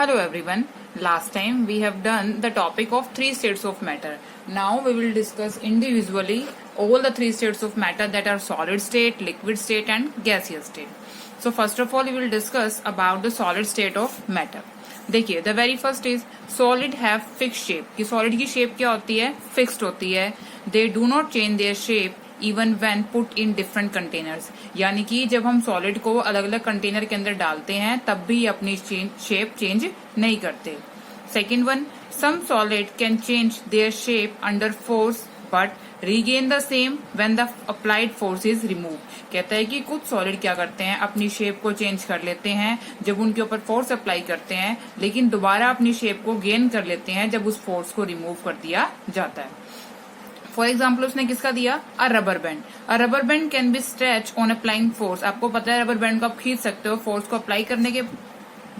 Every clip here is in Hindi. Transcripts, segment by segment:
Hello everyone. Last time we have done the topic of three states of matter. Now we will discuss individually all the three states of matter that are solid state, liquid state and gaseous state. So first of all we will discuss about the solid state of matter. देखिए the very first is solid have fixed shape. कि solid की shape क्या होती है? Fixed होती है. They do not change their shape even when put in different containers, यानी कि जब हम सॉलिड को अलग अलग कंटेनर के अंदर डालते हैं तब भी अपनी शेप चेंज नहीं करते. Second one, some solid can change their shape under force but regain the same when the applied force is remove. कहता है कि कुछ सॉलिड क्या करते हैं, अपनी शेप को चेंज कर लेते हैं जब उनके ऊपर फोर्स अप्लाई करते हैं, लेकिन दोबारा अपनी शेप को गेन कर लेते हैं जब उस फोर्स को रिमूव कर दिया जाता है. फॉर एग्जाम्पल उसने किसका दिया, अ rubber band. A rubber band can be stretch on applying force. आपको पता है रबर बैंड को आप खींच सकते हो फोर्स को अप्लाई करने के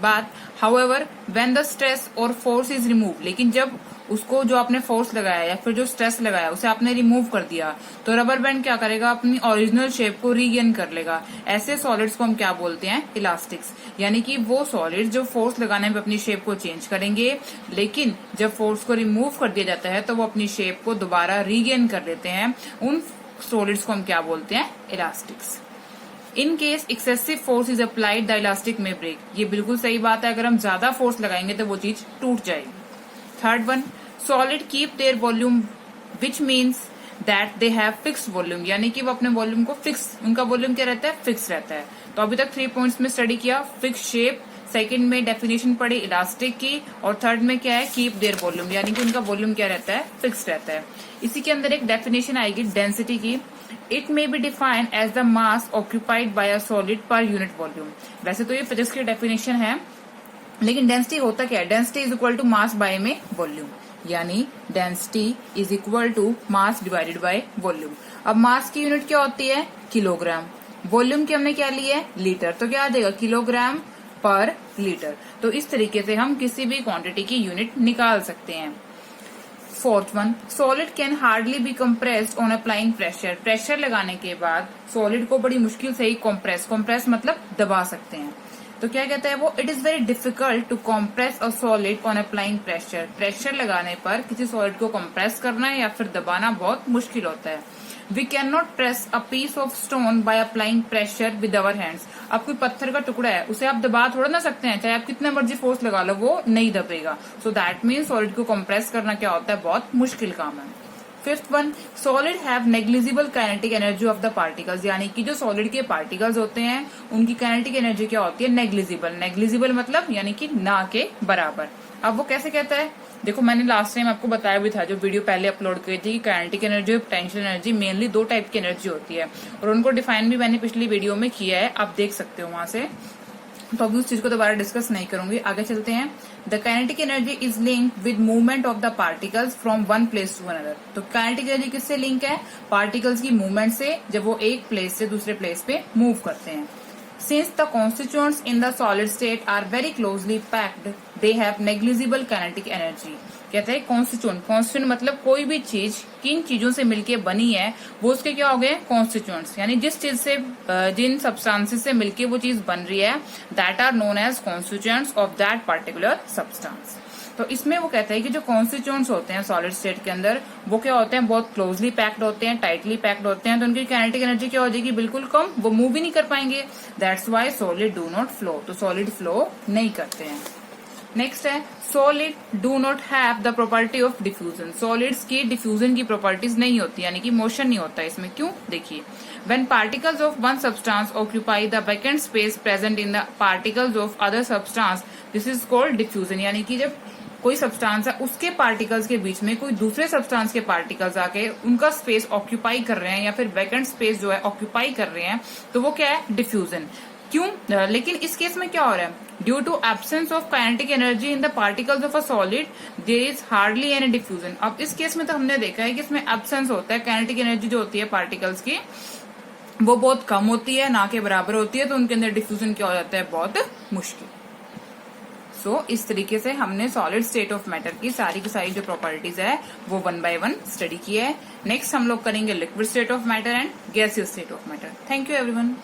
बाद. हाउएवर व्हेन द स्ट्रेस और फोर्स इज रिमूव, लेकिन जब उसको जो आपने फोर्स लगाया या फिर जो स्ट्रेस लगाया उसे आपने रिमूव कर दिया तो रबर बैंड क्या करेगा, अपनी ओरिजिनल शेप को रीगेन कर लेगा. ऐसे सॉलिड्स को हम क्या बोलते हैं, इलास्टिक्स. यानी कि वो सॉलिड जो फोर्स लगाने में अपनी शेप को चेंज करेंगे, लेकिन जब फोर्स को रिमूव कर दिया जाता है तो वो अपनी शेप को दोबारा रीगेन कर लेते हैं. उन सॉलिड्स को हम क्या बोलते हैं, elastics. In case excessive force is applied the elastic में ब्रेक. ये बिल्कुल सही बात है, अगर हम ज्यादा फोर्स लगाएंगे तो वो चीज टूट जाएगी. Third one, solid keep their volume which means that they have fix volume. यानी कि वो अपने वॉल्यूम को फिक्स, उनका वॉल्यूम क्या रहता है, फिक्स रहता है. तो अभी तक 3 पॉइंट्स में स्टडी किया, फिक्स शेप, सेकंड में डेफिनेशन पढ़ी इलास्टिक की, और थर्ड में क्या है, कीप देयर वॉल्यूम, यानी कि उनका वॉल्यूम क्या रहता है, फिक्स रहता है. इसी के अंदर एक डेफिनेशन आएगी डेंसिटी की. It may be defined as the mass occupied by a solid per unit volume. वैसे तो ये फिजिक्स की डेफिनेशन है, लेकिन डेंसिटी होता क्या है, density is equal to mass by में वॉल्यूम, यानी density is equal to mass divided by volume. अब मास की यूनिट क्या होती है, किलोग्राम. वॉल्यूम की हमने क्या लिया है, लीटर. तो क्या आ जाएगा, किलोग्राम पर लीटर. तो इस तरीके से हम किसी भी क्वांटिटी की यूनिट निकाल सकते हैं. Fourth one, solid can hardly B compressed on applying pressure. Pressure लगाने के बाद सॉलिड को बड़ी मुश्किल से ही कंप्रेस मतलब दबा सकते हैं. तो क्या कहता है वो, it is very difficult to compress a solid on applying pressure. Pressure लगाने पर किसी सॉलिड को कंप्रेस करना या फिर दबाना बहुत मुश्किल होता है. We can not press a piece of stone by applying pressure with our hands. अब कोई पत्थर का टुकड़ा है, उसे आप दबा थोड़ा ना सकते हैं, चाहे आप कितना मर्जी फोर्स लगा लो वो नहीं दबेगा. सो दैट मीन्स सॉलिड को कंप्रेस करना क्या होता है, बहुत मुश्किल काम है. Fifth one, solid have negligible kinetic energy of the particles. यानी कि जो सॉलिड के पार्टिकल्स होते हैं उनकी काइनेटिक एनर्जी क्या होती है, नेग्लिजिबल. नेग्लिजिबल मतलब यानी कि ना के बराबर. अब वो कैसे कहता है, देखो मैंने लास्ट टाइम आपको बताया भी था, जो वीडियो पहले अपलोड की थी, कि काइनेटिक एनर्जी और पोटेंशियल एनर्जी मेनली 2 टाइप की एनर्जी होती है, और उनको डिफाइन भी मैंने पिछली वीडियो में किया है, आप देख सकते हो वहां से. तो अभी उस चीज को दोबारा डिस्कस नहीं करूंगी, आगे चलते हैं. The kinetic energy is link with movement of the particles from one place to another. तो काइनेटिक एनर्जी किससे लिंक है, पार्टिकल्स की मूवमेंट से, जब वो एक प्लेस से दूसरे प्लेस पे मूव करते हैं. Since the constituents in the solid state are very closely packed, they have negligible kinetic energy. कहते हैं कॉन्स्टिट्यूएंट मतलब कोई भी चीज किन चीजों से मिलके बनी है वो उसके क्या हो गए, कॉन्स्टिट्यूएंट्स. यानी जिस चीज से, जिन सब्सटेंसेस से मिलके वो चीज बन रही है, that are known as constituents of that particular substance. तो इसमें वो कहते हैं कि जो कॉन्स्टिट्यूएंट्स होते हैं सॉलिड स्टेट के अंदर, वो क्या होते हैं, बहुत क्लोजली पैक्ड होते हैं, टाइटली पैक्ड होते हैं. तो उनकी काइनेटिक एनर्जी क्या हो जाएगी, बिल्कुल कम, वो मूव भी नहीं कर पाएंगे. That's why solid do not flow. तो सॉलिड फ्लो नहीं करते हैं. नेक्स्ट है, solid do not have the property of diffusion. Solids की डिफ्यूजन की प्रॉपर्टीज नहीं होती, यानी कि मोशन नहीं होता इसमें. क्यों, देखिए, when particles of one substance occupy the vacant space present in the particles of other substance, this is called diffusion. यानी कि जब कोई सब्सटेंस है उसके पार्टिकल्स के बीच में कोई दूसरे सब्सटेंस के पार्टिकल्स आके उनका स्पेस ऑक्यूपाई कर रहे हैं, या फिर वैकेंट स्पेस जो है ऑक्यूपाई कर रहे हैं, तो वो क्या है, डिफ्यूजन. क्यों, लेकिन इस केस में क्या हो रहा है, due to absence of kinetic energy in the particles of a solid there is hardly any diffusion. अब इस केस में तो हमने देखा है कि इसमें एब्सेंस होता है, काइनेटिक एनर्जी जो होती है पार्टिकल्स की वो बहुत कम होती है, ना के बराबर होती है, तो उनके अंदर डिफ्यूजन क्या हो जाता है, बहुत मुश्किल. सो इस तरीके से हमने सॉलिड स्टेट ऑफ मैटर की सारी जो प्रॉपर्टीज है वो 1 by 1 स्टडी की है. नेक्स्ट हम लोग करेंगे liquid state of matter and gaseous state of matter. Thank you everyone.